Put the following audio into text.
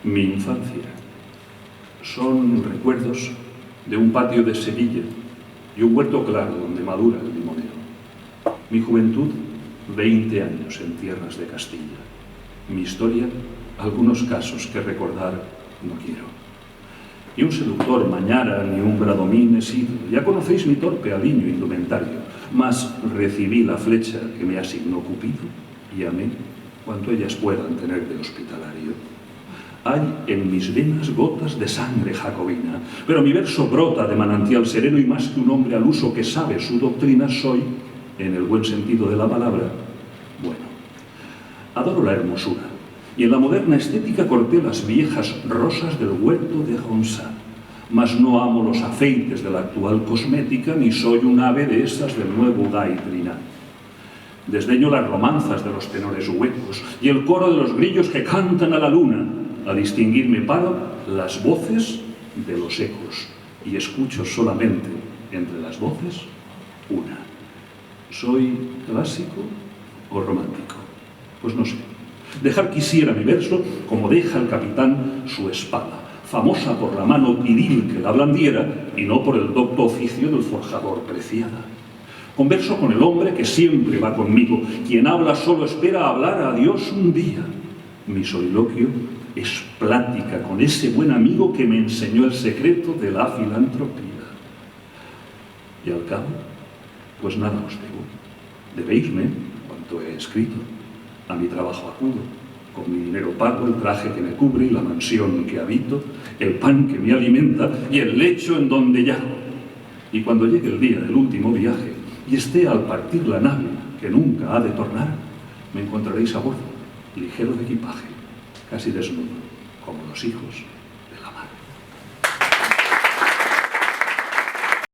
Mi infancia. Son recuerdos de un patio de Sevilla y un huerto claro donde madura el limonero. Mi juventud, 20 años en tierras de Castilla. Mi historia, algunos casos que recordar no quiero. Ni un seductor mañara, ni un bradomín he sido. Ya conocéis mi torpe aliño indumentario, mas recibí la flecha que me asignó Cupido y amé cuanto ellas puedan tener de hospitalario. Hay en mis venas gotas de sangre jacobina, pero mi verso brota de manantial sereno y más que un hombre al uso que sabe su doctrina, soy, en el buen sentido de la palabra, bueno. Adoro la hermosura y en la moderna estética corté las viejas rosas del huerto de Ronsard, mas no amo los afeites de la actual cosmética ni soy un ave de esas del nuevo Guy Trinat. Desdeño las romanzas de los tenores huecos y el coro de los grillos que cantan a la luna. A distinguirme paro las voces de los ecos y escucho solamente entre las voces una. ¿Soy clásico o romántico? Pues no sé. Dejar quisiera mi verso como deja el capitán su espada, famosa por la mano viril que la blandiera y no por el docto oficio del forjador preciada. Converso con el hombre que siempre va conmigo, quien habla solo espera hablar a Dios un día. Mi soliloquio es plática con ese buen amigo que me enseñó el secreto de la filantropía. Y al cabo, pues nada os digo. Debéisme cuanto he escrito. A mi trabajo acudo, con mi dinero pago, el traje que me cubre y la mansión que habito, el pan que me alimenta y el lecho en donde yago. Y cuando llegue el día del último viaje y esté al partir la nave que nunca ha de tornar, me encontraréis a bordo, ligero de equipaje, casi desnudo, como los hijos